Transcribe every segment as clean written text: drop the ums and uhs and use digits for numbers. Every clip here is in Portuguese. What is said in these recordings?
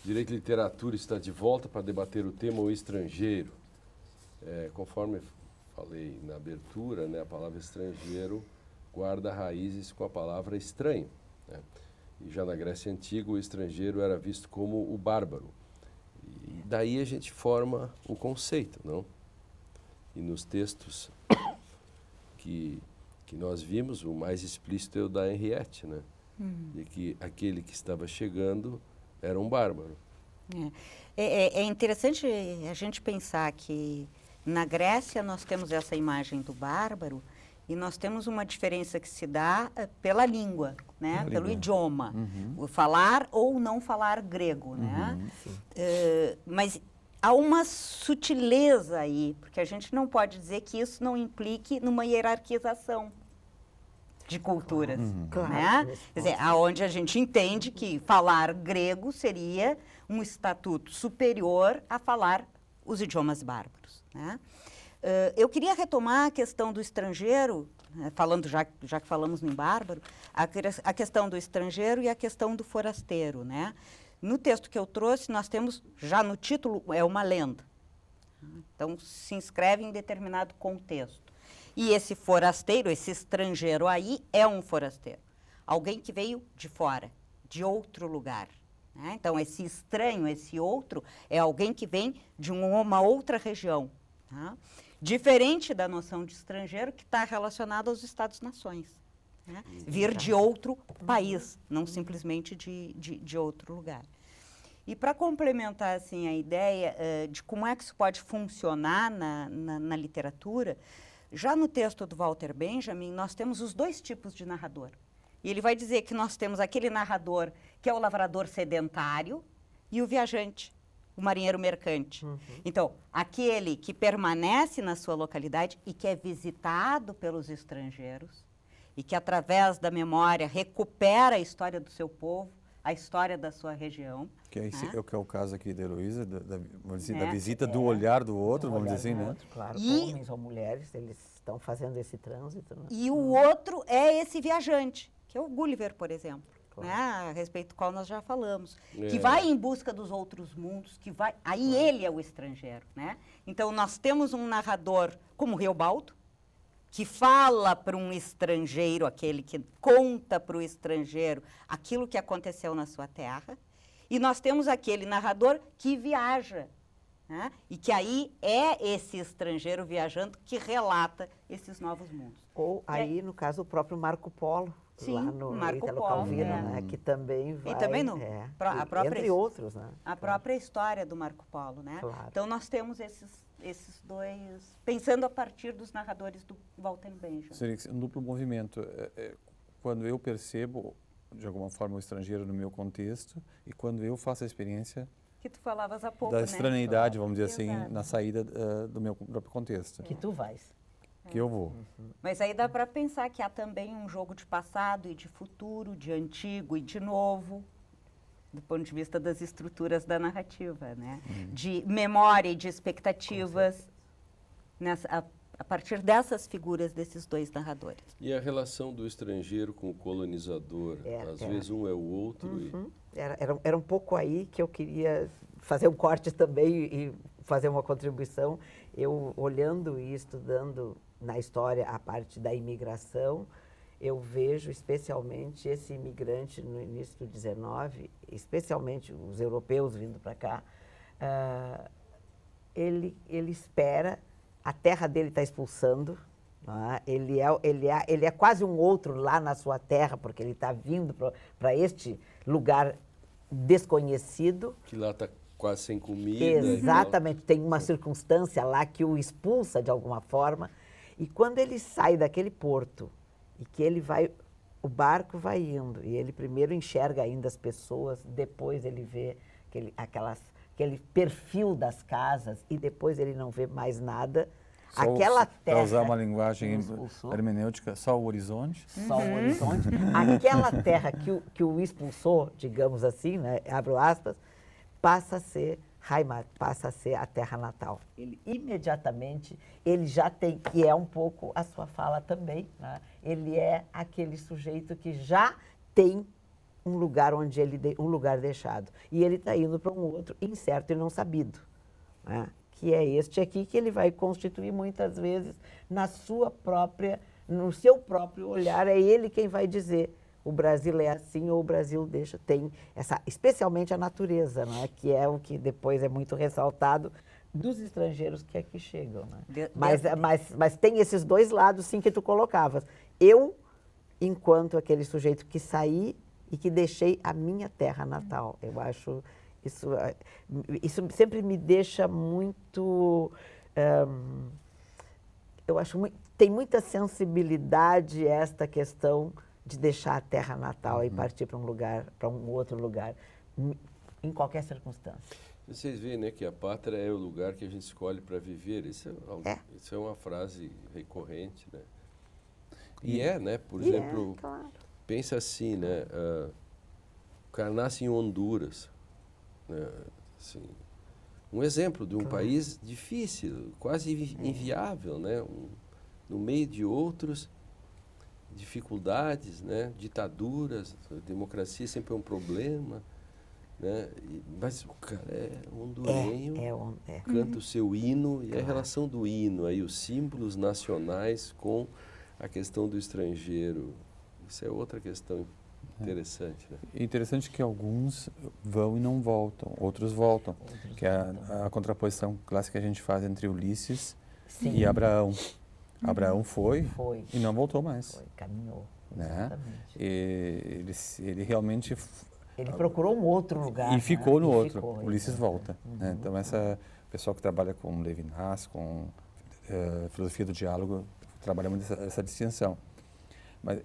Direito e Literatura está de volta para debater o tema O Estrangeiro. Conforme falei na abertura, né, a palavra estrangeiro guarda raízes com a palavra estranho, né? E já na Grécia Antiga, o estrangeiro era visto como o bárbaro. E daí a gente forma o conceito, não? E nos textos que nós vimos, o mais explícito é o da Henriette, né? De que aquele que estava chegando era um bárbaro. É interessante a gente pensar que na Grécia nós temos essa imagem do bárbaro e nós temos uma diferença que se dá pela língua, né? Pelo idioma. O falar ou não falar grego, né? Mas há uma sutileza aí, porque a gente não pode dizer que isso não implique numa hierarquização de culturas, né? Quer dizer, aonde a gente entende que falar grego seria um estatuto superior a falar os idiomas bárbaros, né? Eu queria retomar a questão do estrangeiro, falando já que falamos em bárbaro, a questão do estrangeiro e a questão do forasteiro, né? No texto que eu trouxe, nós temos, já no título, é uma lenda. Então, se inscreve em determinado contexto. E esse forasteiro, esse estrangeiro aí, é um forasteiro. Alguém que veio de fora, de outro lugar, né? Então, esse estranho, esse outro, é alguém que vem de uma outra região, tá? Diferente da noção de estrangeiro que está relacionada aos Estados-nações, né? Vir de outro país, não simplesmente de outro lugar. E para complementar assim, a ideia de como é que isso pode funcionar na literatura, já no texto do Walter Benjamin, nós temos os dois tipos de narrador. E ele vai dizer que nós temos aquele narrador que é o lavrador sedentário e o viajante, o marinheiro mercante. Então, aquele que permanece na sua localidade e que é visitado pelos estrangeiros e que, através da memória, recupera a história do seu povo, a história da sua região. Que é o caso aqui da Heloísa, vamos dizer, da visita do olhar do outro, vamos dizer assim, né? Claro, homens ou mulheres, eles estão fazendo esse trânsito, né? E o outro é esse viajante, que é o Gulliver, por exemplo, né? A respeito do qual nós já falamos, que vai em busca dos outros mundos, que vai... Aí ele é o estrangeiro, né? Então, nós temos um narrador como Reobaldo, que fala para um estrangeiro, aquele que conta para o estrangeiro aquilo que aconteceu na sua terra, e nós temos aquele narrador que viaja, né? E que aí é esse estrangeiro viajando que relata esses novos mundos. Ou aí, no caso, o próprio Marco Polo, sim, lá no Marco Italo Polo, Calvino, né? Que também vai... E também a própria, entre outros, né? A própria história do Marco Polo, né? Claro. Então, nós temos esses dois, pensando a partir dos narradores do Walter Benjamin. Seria um duplo movimento. Quando eu percebo, de alguma forma, o estrangeiro no meu contexto e quando eu faço a experiência que tu falavas há pouco, da né? estranheidade, vamos dizer assim, Exato. na saída do meu próprio contexto. Que tu vais. Que eu vou. Mas aí dá para pensar que há também um jogo de passado e de futuro, de antigo e de novo, do ponto de vista das estruturas da narrativa, né? De memória e de expectativas, a partir dessas figuras desses dois narradores. E a relação do estrangeiro com o colonizador? Às vezes um é o outro. Era um pouco aí que eu queria fazer um corte também e fazer uma contribuição. Eu, olhando e estudando na história a parte da imigração, eu vejo especialmente esse imigrante no início do 19, especialmente os europeus vindo para cá, ele espera, a terra dele está expulsando, né? Ele é quase um outro lá na sua terra, porque ele está vindo para este lugar desconhecido. Que lá está quase sem comida. Exatamente, tem uma circunstância lá que o expulsa de alguma forma. E quando ele sai daquele porto e que ele vai, o barco vai indo, e ele primeiro enxerga ainda as pessoas, depois ele vê aquele perfil das casas e depois ele não vê mais nada. Aquela terra... Para usar uma linguagem hermenêutica, só o horizonte? Só o horizonte. Aquela terra que o expulsou, digamos assim, né, abro aspas, passa a ser Heimat, passa a ser a terra natal. Ele imediatamente, ele já tem, e é um pouco a sua fala também, né? Ele é aquele sujeito que já tem um lugar onde um lugar deixado. E ele está indo para um outro incerto e não sabido, né? Que é este aqui, que ele vai constituir muitas vezes no seu próprio olhar. É ele quem vai dizer: o Brasil é assim ou o Brasil tem especialmente a natureza, não é? Que é o que depois é muito ressaltado dos estrangeiros que aqui chegam, né? Mas tem esses dois lados, sim, que tu colocavas. Eu, enquanto aquele sujeito que saí e que deixei a minha terra natal. Eu acho isso sempre me deixa muito... eu acho tem muita sensibilidade esta questão de deixar a terra natal e partir para um outro lugar, em qualquer circunstância. Vocês veem, né, que a pátria é o lugar que a gente escolhe para viver. Isso é uma frase recorrente, né? Né? Por exemplo, claro. Pensa assim, né? O cara nasce em Honduras, né? Assim, um exemplo de um país difícil, quase inviável, né? No meio de outros dificuldades, né? Ditaduras, a democracia sempre é um problema, né? Mas o cara é hondurenho, canta o seu hino, e a relação do hino, aí os símbolos nacionais com a questão do estrangeiro, isso é outra questão interessante, né? É interessante que alguns vão e não voltam, outros voltam, que é a contraposição clássica que a gente faz entre Ulisses e Abraão. Abraão foi e não voltou mais. Caminhou, né? Exatamente. Ele realmente... Ele procurou um outro lugar. E ficou, né? No E outro. ficou, Ulisses volta. Né? Então, pessoal que trabalha com Levinas, com filosofia do diálogo, trabalha muito essa distinção. Mas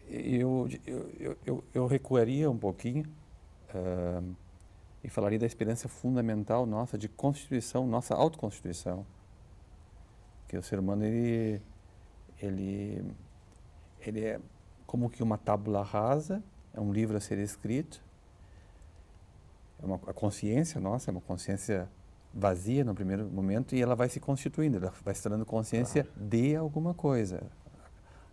eu recuaria um pouquinho e falaria da experiência fundamental nossa de constituição, nossa autoconstituição. Que o ser humano, ele é como que uma tábula rasa, é um livro a ser escrito, a consciência nossa é uma consciência vazia no primeiro momento, e ela vai se constituindo, ela vai se tornando consciência de alguma coisa,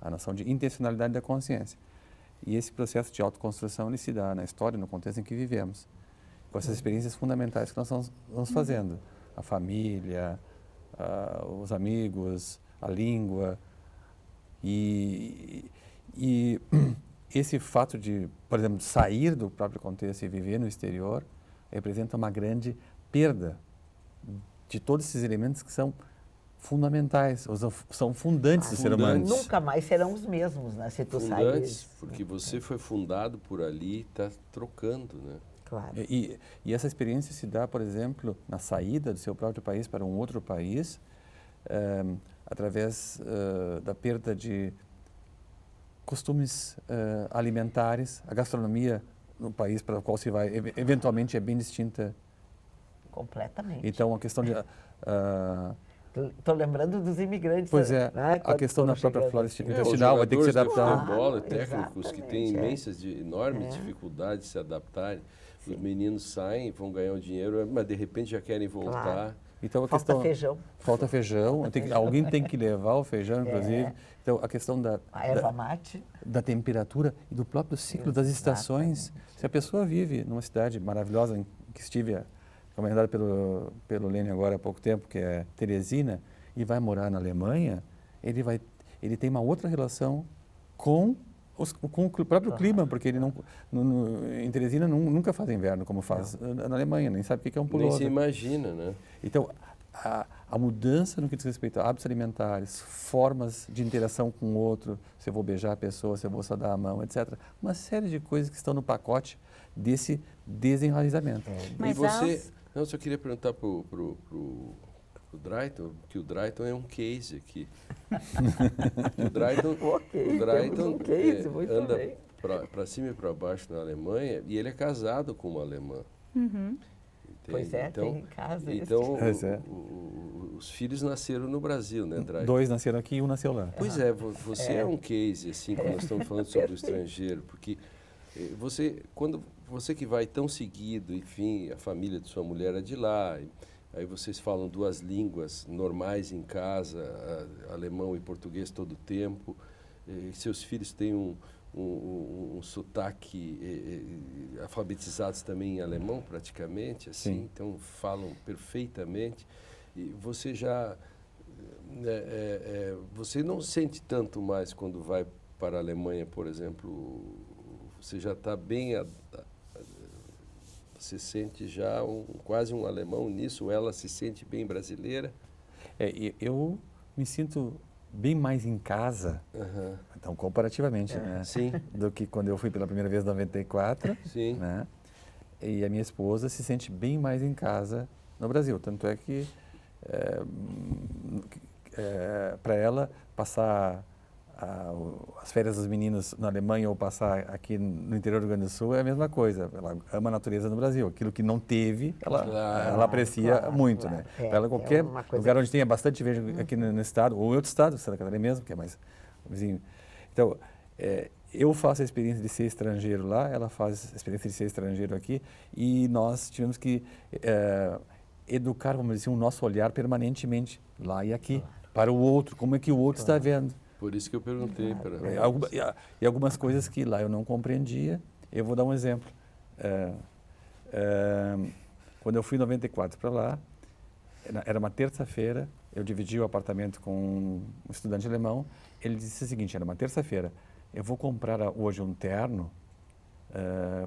a noção de intencionalidade da consciência. E esse processo de autoconstrução, ele se dá na história, no contexto em que vivemos, com essas experiências fundamentais que nós vamos fazendo, a família, os amigos, a língua, e esse fato de, por exemplo, sair do próprio contexto e viver no exterior representa uma grande perda de todos esses elementos que são fundamentais, são fundantes do ser humano. Nunca mais serão os mesmos, né, se tu sair. Porque você foi fundado por ali e está trocando, né? Claro. E essa experiência se dá, por exemplo, na saída do seu próprio país para um outro país, através da perda de costumes alimentares. A gastronomia no país para o qual se vai, eventualmente, é bem distinta. Completamente. Então, a questão de... Estou lembrando dos imigrantes. Pois é, né, a questão da própria flora intestinal vai ter que se Os adaptar. futebol, técnicos que têm exatamente, enormes dificuldades de se adaptarem. Os meninos saem, vão ganhar o dinheiro, mas de repente já querem voltar. Claro. Então, a Falta questão, feijão. Falta feijão. Alguém tem que levar o feijão, inclusive. Então, a questão A erva mate. da temperatura e do próprio ciclo das estações. Se a pessoa vive numa cidade maravilhosa, em que estive recomendada pelo Lênin agora há pouco tempo, que é Teresina, e vai morar na Alemanha, ele tem uma outra relação com o próprio clima, porque ele em Teresina nunca faz inverno como faz na Alemanha, nem sabe o que é um pullover. Nem se imagina, né? Então, a mudança no que diz respeito a hábitos alimentares, formas de interação com o outro, se eu vou beijar a pessoa, se eu vou só dar a mão, etc. Uma série de coisas que estão no pacote desse desenraizamento. Mas e você... Não, eu só queria perguntar pro Drayton, que o Drayton é um case aqui. O Drayton anda para cima e para baixo na Alemanha, e ele é casado com uma alemã. Uhum. Pois é, tem em casa. Então, os filhos nasceram no Brasil, né, Drayton? 2 nasceram aqui e 1 nasceu lá. Pois é, você é um case, assim, quando nós estamos falando sobre o estrangeiro, porque quando você que vai tão seguido, enfim, a família de sua mulher é de lá, aí vocês falam 2 línguas normais em casa, alemão e português todo o tempo, seus filhos têm um um sotaque, alfabetizados também em alemão praticamente, assim, Sim. então falam perfeitamente. E você já, você não sente tanto mais quando vai para a Alemanha, por exemplo, você já está bem, você sente já quase um alemão nisso, ela se sente bem brasileira? Eu me sinto bem mais em casa, então comparativamente, né? Sim. Do que quando eu fui pela primeira vez em 94, Sim. né? E a minha esposa se sente bem mais em casa no Brasil, tanto é que para ela passar as férias dos meninos na Alemanha ou passar aqui no interior do Rio Grande do Sul é a mesma coisa. Ela ama a natureza no Brasil. Aquilo que não teve, ela aprecia muito, né? Para ela, qualquer lugar onde tenha bastante verde aqui no estado, ou em outro estado, Santa Catarina mesmo, que é mais vizinho. Então, eu faço a experiência de ser estrangeiro lá, ela faz a experiência de ser estrangeiro aqui, e nós tivemos que educar, vamos dizer, o nosso olhar permanentemente, lá e aqui, para o outro, como é que o outro está vendo. Por isso que eu perguntei para E algumas coisas que lá eu não compreendia. Eu vou dar um exemplo. Quando eu fui em 94 para lá, era uma terça-feira, eu dividi o apartamento com um estudante alemão. Ele disse o seguinte, era uma terça-feira, eu vou comprar hoje um terno,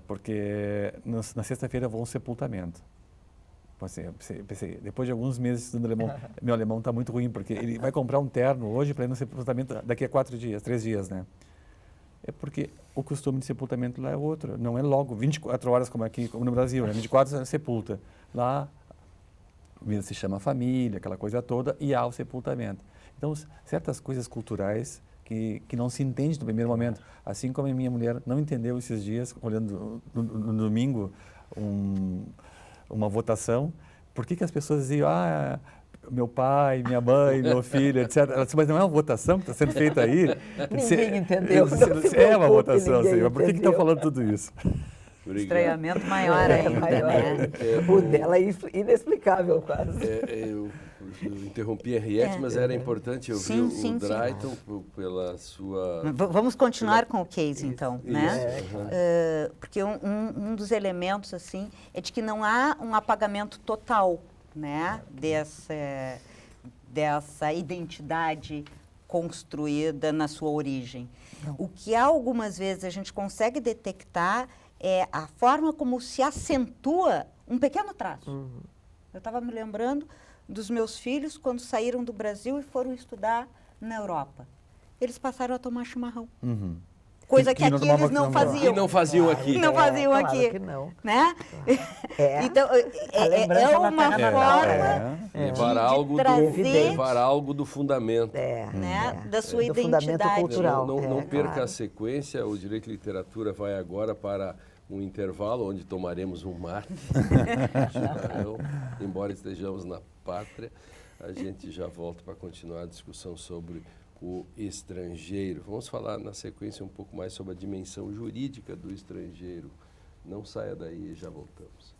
porque na sexta-feira eu vou a um sepultamento. Pensei, depois de alguns meses estudando alemão, meu alemão está muito ruim, porque ele vai comprar um terno hoje para ir no sepultamento daqui a 3 dias, né? É porque o costume de sepultamento lá é outro, não é logo 24 horas como aqui, como no Brasil, né? 24 horas sepulta. Lá se chama família, aquela coisa toda, e há o sepultamento. Então, certas coisas culturais que não se entende no primeiro momento, assim como a minha mulher não entendeu esses dias, olhando no domingo, uma votação, por que as pessoas diziam, meu pai, minha mãe, meu filho, etc. Ela disse, mas não é uma votação que está sendo feita aí? Ninguém entendeu. É uma votação, senhor. Por que estão falando tudo isso? Obrigado. Estranhamento maior ainda, né? O dela é inexplicável quase. Eu interrompi a Henriette, mas era importante ouvir o Drayton pela sua... Vamos continuar com o case, então, né? Porque um dos elementos, assim, é de que não há um apagamento total, né? Dessa identidade construída na sua origem. Não. O que algumas vezes a gente consegue detectar é a forma como se acentua um pequeno traço. Eu estava me lembrando dos meus filhos quando saíram do Brasil e foram estudar na Europa. Eles passaram a tomar chimarrão. Coisa que aqui eles não faziam. E não faziam aqui. Não faziam claro aqui. Que não. Né? Então, é uma forma levar algo do fundamento. Né? Da sua do identidade. Fundamento cultural. Não perca a sequência. O Direito e Literatura vai agora para um intervalo onde tomaremos um mate. Embora estejamos na pátria, a gente já volta para continuar a discussão sobre o estrangeiro. Vamos falar na sequência um pouco mais sobre a dimensão jurídica do estrangeiro. Não saia daí, já voltamos.